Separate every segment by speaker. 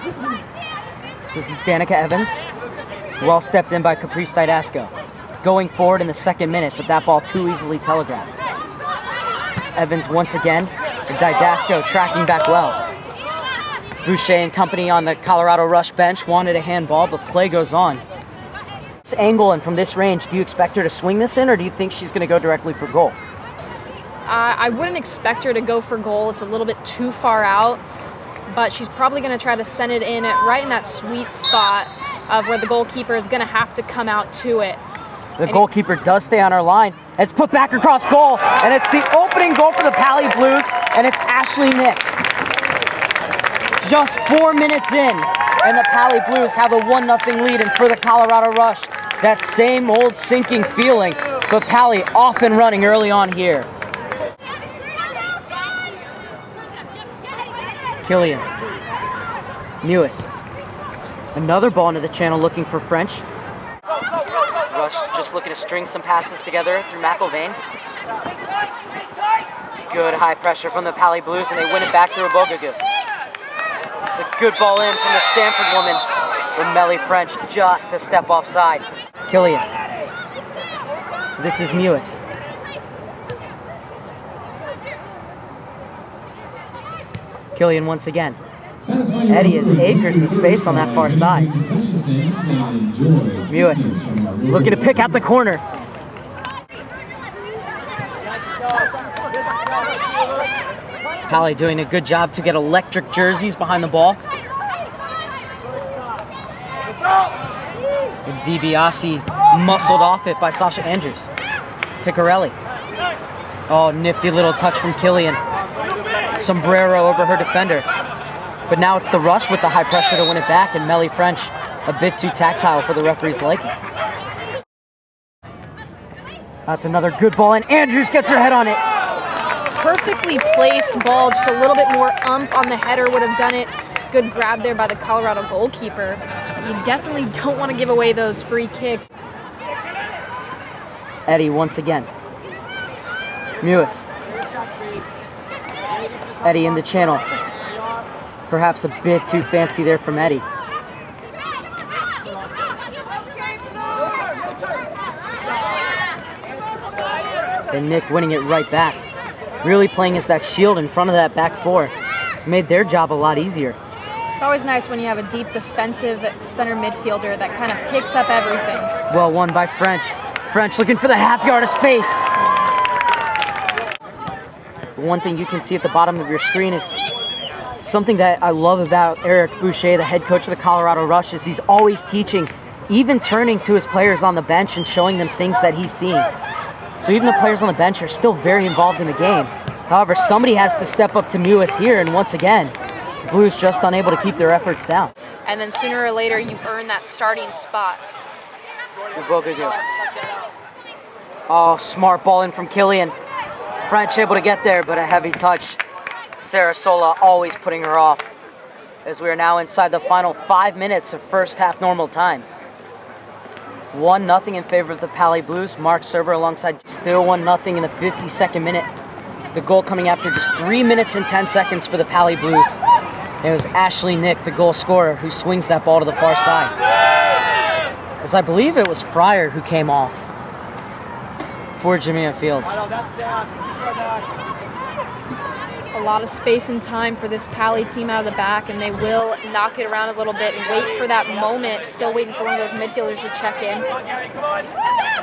Speaker 1: So this is Danica Evans. Well stepped in by Caprice Didasco. Going forward in the second minute, but that ball too easily telegraphed. Evans once again, and Didasco tracking back well. Boucher and company on the Colorado Rush bench wanted a handball, but play goes on. This angle and from this range, do you expect her to swing this in, or do you think she's going to go directly for goal?
Speaker 2: I wouldn't expect her to go for goal. It's a little bit too far out, but she's probably going to try to send it in right in that sweet spot of where the goalkeeper is going to have to come out to it.
Speaker 1: The goalkeeper does stay on her line. It's put back across goal, and it's the opening goal for the Pali Blues, and it's Ashley Nick. Just 4 minutes in, and the Pali Blues have a 1-0 lead, and for the Colorado Rush, that same old sinking feeling, but Pali off and running early on here. Killian. Mewis. Another ball into the channel looking for French. Rush just looking to string some passes together through McIlvain. Good high pressure from the Pali Blues, and they win it back through Bogagu. It's a good ball in from the Stanford woman, but Melly French just a step offside. Killian. This is Mewis. Killian once again. Eddie has acres of space on that far side. Mewis looking to pick out the corner. Pali doing a good job to get electric jerseys behind the ball. And DiBiase muscled off it by Sasha Andrews. Picarelli. Oh, nifty little touch from Killian. Sombrero over her defender. But now it's the Rush with the high pressure to win it back, and Melly French a bit too tactile for the referee's liking. That's another good ball, and Andrews gets her head on it.
Speaker 2: Perfectly placed ball, just a little bit more oomph on the header would have done it. Good grab there by the Colorado goalkeeper. You definitely don't want to give away those free kicks.
Speaker 1: Eddie once again. Mewis. Eddie in the channel. Perhaps a bit too fancy there from Eddie. And Nick winning it right back. Really playing as that shield in front of that back four. It's made their job a lot easier.
Speaker 2: It's always nice when you have a deep defensive center midfielder that kind of picks up everything.
Speaker 1: Well won by French. French looking for the half yard of space. One thing you can see at the bottom of your screen is something that I love about Eric Boucher, the head coach of the Colorado Rush, is he's always teaching, even turning to his players on the bench and showing them things that he's seen. So even the players on the bench are still very involved in the game. However, somebody has to step up to Mewis here, and once again, the Blues just unable to keep their efforts down.
Speaker 2: And then sooner or later, you earn that starting spot.
Speaker 1: Oh, smart ball in from Killian. French able to get there, but a heavy touch. Sarasola always putting her off, as we are now inside the final 5 minutes of first half normal time. 1-0 in favor of the Pali Blues. Mark Server alongside, still 1-0 in the 52nd minute. The goal coming after just 3 minutes and 10 seconds for the Pali Blues. It was Ashley Nick, the goal scorer, who swings that ball to the far side. As I believe it was Fryer who came off for Jamia Fields.
Speaker 2: A lot of space and time for this Pali team out of the back, and they will knock it around a little bit and wait for that moment. Still waiting for one of those midfielders to check in.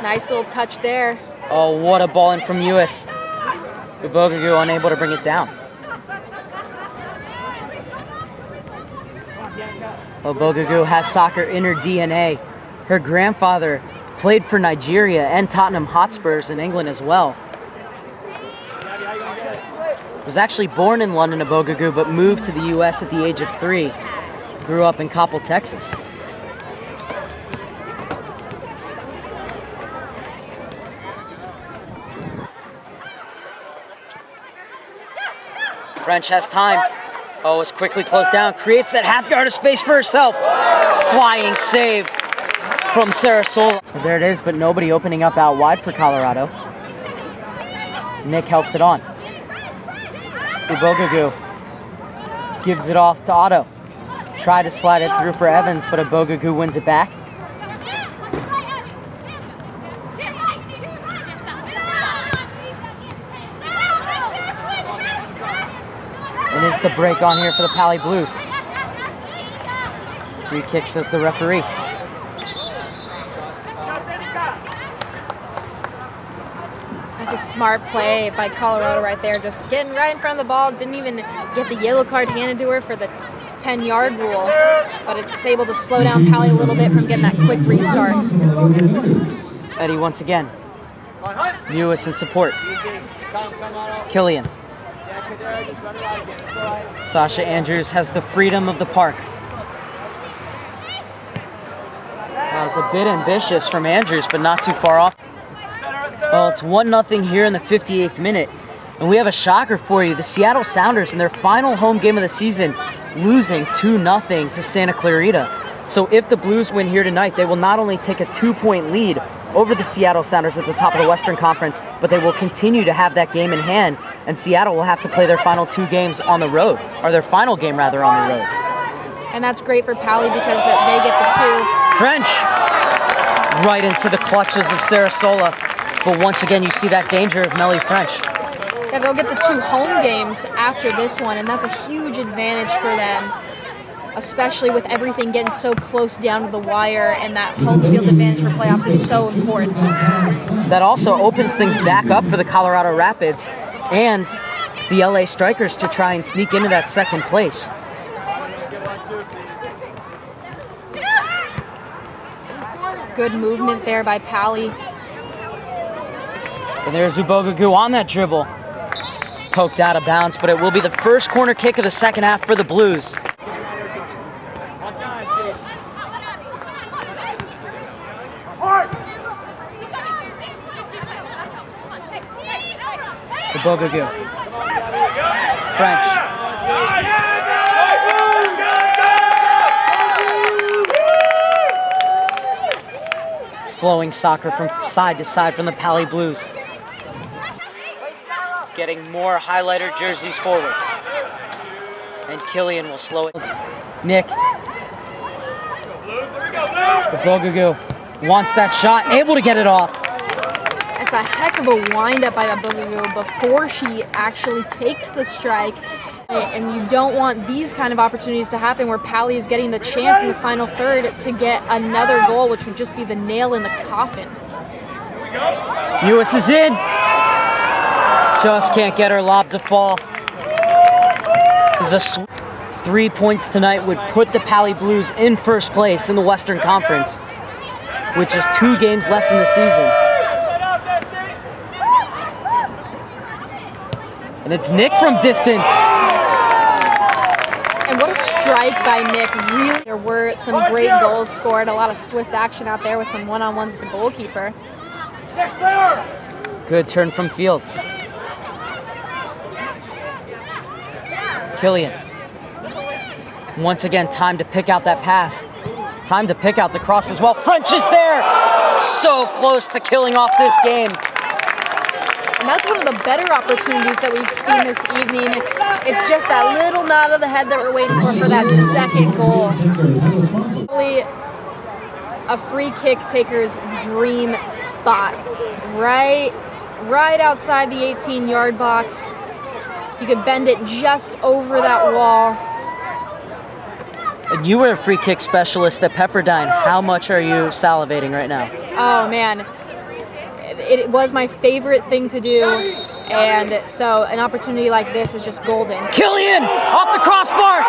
Speaker 2: Nice little touch there.
Speaker 1: Oh, what a ball in from Mewis. Bogagu unable to bring it down. Bogagu has soccer in her DNA. Her grandfather played for Nigeria and Tottenham Hotspurs in England as well. Was actually born in London, Bogagu, but moved to the U.S. at the age of 3. Grew up in Coppell, Texas. French has time. Oh, it's quickly closed down. Creates that half yard of space for herself. Flying save from Sarasola. There it is, but nobody opening up out wide for Colorado. Nick helps it on. Bogagu gives it off to Otto. Try to slide it through for Evans, but Abogugu wins it back. And is the break on here for the Pali Blues? Free kick, says the referee.
Speaker 2: That's a smart play by Colorado right there. Just getting right in front of the ball. Didn't even get the yellow card handed to her for the 10-yard rule. But it's able to slow down Pali a little bit from getting that quick restart.
Speaker 1: Eddie once again. Mewis in support. Killian. Sasha Andrews has the freedom of the park. That was a bit ambitious from Andrews, but not too far off. Well, it's 1-0 here in the 58th minute. And we have a shocker for you. The Seattle Sounders in their final home game of the season losing 2-0 to Santa Clarita. So if the Blues win here tonight, they will not only take a 2-point lead over the Seattle Sounders at the top of the Western Conference, but they will continue to have that game in hand, and Seattle will have to play their final 2 games on the road, or their final game rather on the road.
Speaker 2: And that's great for Pali because they get the 2.
Speaker 1: French right into the clutches of Sarasola, but once again you see that danger of Melly French.
Speaker 2: Yeah, they'll get the 2 home games after this one, and that's a huge advantage for them, especially with everything getting so close down to the wire, and that home field advantage for playoffs is so important.
Speaker 1: That also opens things back up for the Colorado Rapids and the LA Strikers to try and sneak into that second place.
Speaker 2: Good movement there by Pali.
Speaker 1: And there's Abogugu on that dribble. Poked out of bounds, but it will be the first corner kick of the second half for the Blues. Abogugu. French. Flowing soccer from side to side from the Pali Blues. Getting more highlighter jerseys forward. And Killian will slow it. Nick. Abogugu wants that shot, able to get it off.
Speaker 2: It's a heck of a wind-up by Abogugu before she actually takes the strike. And you don't want these kind of opportunities to happen where Pali is getting the chance in the final third to get another goal, which would just be the nail in the coffin.
Speaker 1: Mewis is in. Just can't get her lob to fall. There's a 3 points tonight would put the Pali Blues in first place in the Western Conference with just 2 games left in the season. And it's Nick from distance.
Speaker 2: And what a strike by Nick. Really, there were some great goals scored, a lot of swift action out there with some one-on-ones with the goalkeeper.
Speaker 1: Good turn from Fields. Killian. Once again, time to pick out that pass. Time to pick out the cross as well. French is there! So close to killing off this game.
Speaker 2: And that's one of the better opportunities that we've seen this evening. It's just that little nod of the head that we're waiting for that second goal. Probably a free kick taker's dream spot. Right outside the 18-yard box. You could bend it just over that wall.
Speaker 1: And you were a free kick specialist at Pepperdine. How much are you salivating right now?
Speaker 2: Oh, man. It was my favorite thing to do, and so an opportunity like this is just golden.
Speaker 1: Killian off the crossbar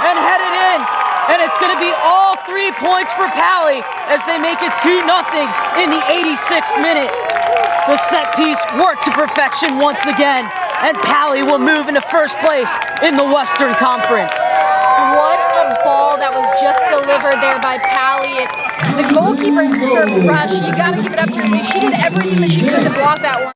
Speaker 1: and headed in, and it's going to be all 3 points for Pali as they make it 2-0 in the 86th minute. The set piece worked to perfection once again, and Pali will move into first place in the Western Conference.
Speaker 2: What a ball that was just delivered there by Pali. The goalkeeper for Rush, you got to give it up to her. She did everything that she could to block that one.